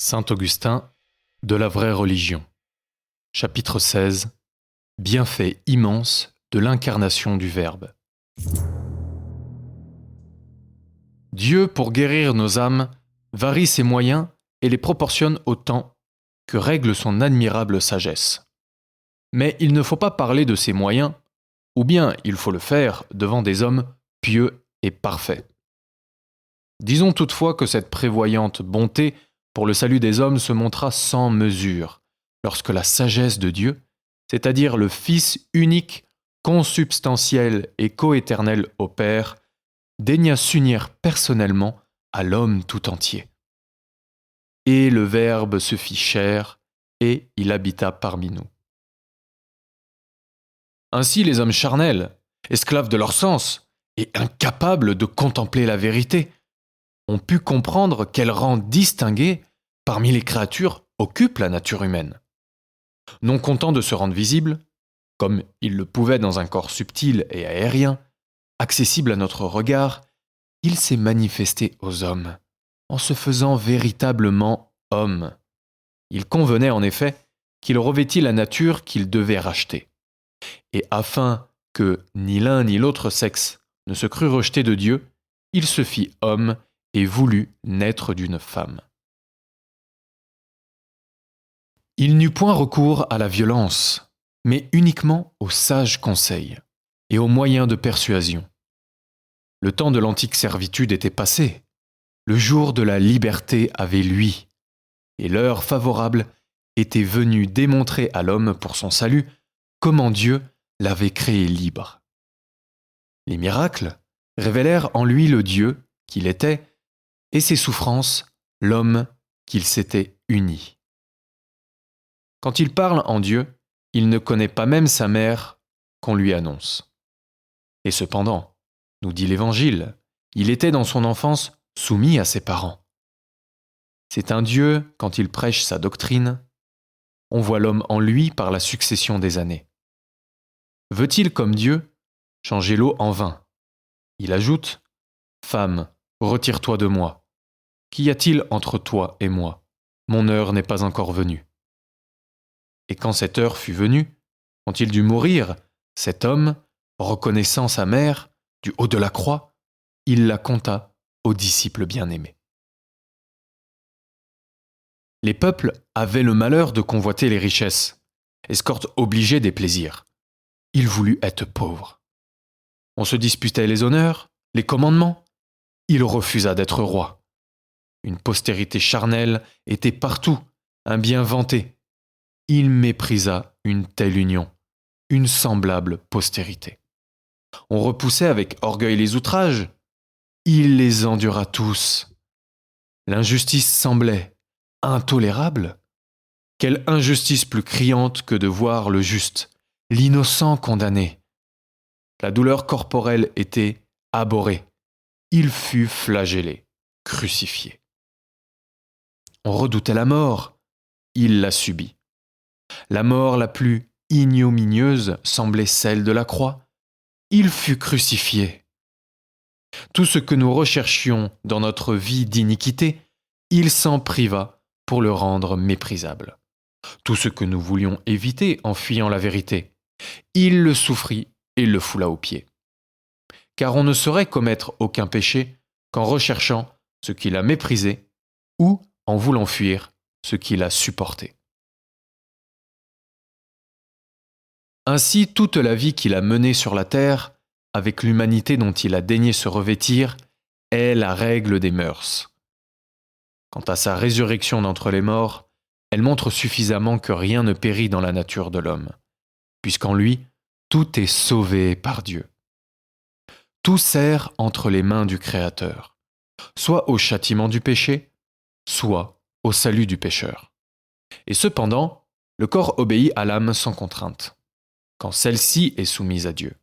Saint Augustin, de la vraie religion. Chapitre 16. Bienfait immense de l'incarnation du Verbe. Dieu, pour guérir nos âmes, varie ses moyens et les proportionne au temps que règle son admirable sagesse. Mais il ne faut pas parler de ces moyens, ou bien il faut le faire devant des hommes pieux et parfaits. Disons toutefois que cette prévoyante bonté pour le salut des hommes se montra sans mesure, lorsque la sagesse de Dieu, c'est-à-dire le Fils unique, consubstantiel et coéternel au Père, daigna s'unir personnellement à l'homme tout entier. Et le Verbe se fit chair, et il habita parmi nous. Ainsi les hommes charnels, esclaves de leurs sens, et incapables de contempler la vérité, ont pu comprendre quel rang distingué, parmi les créatures, occupe la nature humaine. Non content de se rendre visible, comme il le pouvait dans un corps subtil et aérien, accessible à notre regard, il s'est manifesté aux hommes, en se faisant véritablement homme. Il convenait en effet qu'il revêtît la nature qu'il devait racheter. Et afin que ni l'un ni l'autre sexe ne se crût rejeté de Dieu, il se fit homme et voulut naître d'une femme. Il n'eut point recours à la violence, mais uniquement aux sages conseils et aux moyens de persuasion. Le temps de l'antique servitude était passé, le jour de la liberté avait lui, et l'heure favorable était venue démontrer à l'homme pour son salut comment Dieu l'avait créé libre. Les miracles révélèrent en lui le Dieu qu'il était, et ses souffrances, l'homme qu'il s'était uni. Quand il parle en Dieu, il ne connaît pas même sa mère qu'on lui annonce. Et cependant, nous dit l'Évangile, il était dans son enfance soumis à ses parents. C'est un Dieu, quand il prêche sa doctrine, on voit l'homme en lui par la succession des années. Veut-il, comme Dieu, changer l'eau en vin? Il ajoute « Femme, retire-toi de moi. Qu'y a-t-il entre toi et moi? Mon heure n'est pas encore venue. » Et quand cette heure fut venue, quand il dut mourir, cet homme, reconnaissant sa mère, du haut de la croix, il la conta aux disciples bien-aimés. Les peuples avaient le malheur de convoiter les richesses, escorte obligée des plaisirs. Il voulut être pauvre. On se disputait les honneurs, les commandements. Il refusa d'être roi. Une postérité charnelle était partout, un bien vanté. Il méprisa une telle union, une semblable postérité. On repoussait avec orgueil les outrages. Il les endura tous. L'injustice semblait intolérable. Quelle injustice plus criante que de voir le juste, l'innocent condamné. La douleur corporelle était abhorrée. Il fut flagellé, crucifié. On redoutait la mort. Il la subit. La mort la plus ignominieuse semblait celle de la croix. Il fut crucifié. Tout ce que nous recherchions dans notre vie d'iniquité, il s'en priva pour le rendre méprisable. Tout ce que nous voulions éviter en fuyant la vérité, il le souffrit et le foula aux pieds. Car on ne saurait commettre aucun péché qu'en recherchant ce qu'il a méprisé ou en voulant fuir ce qu'il a supporté. Ainsi, toute la vie qu'il a menée sur la terre, avec l'humanité dont il a daigné se revêtir, est la règle des mœurs. Quant à sa résurrection d'entre les morts, elle montre suffisamment que rien ne périt dans la nature de l'homme, puisqu'en lui, tout est sauvé par Dieu. Tout sert entre les mains du Créateur, soit au châtiment du péché, soit au salut du pécheur. Et cependant, le corps obéit à l'âme sans contrainte, quand celle-ci est soumise à Dieu.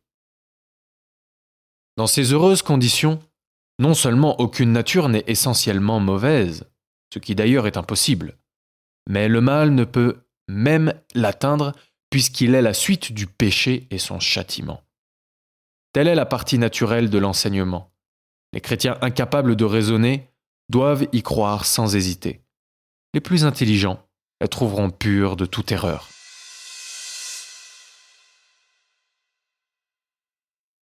Dans ces heureuses conditions, non seulement aucune nature n'est essentiellement mauvaise, ce qui d'ailleurs est impossible, mais le mal ne peut même l'atteindre puisqu'il est la suite du péché et son châtiment. Telle est la partie naturelle de l'enseignement. Les chrétiens incapables de raisonner doivent y croire sans hésiter. Les plus intelligents la trouveront pure de toute erreur.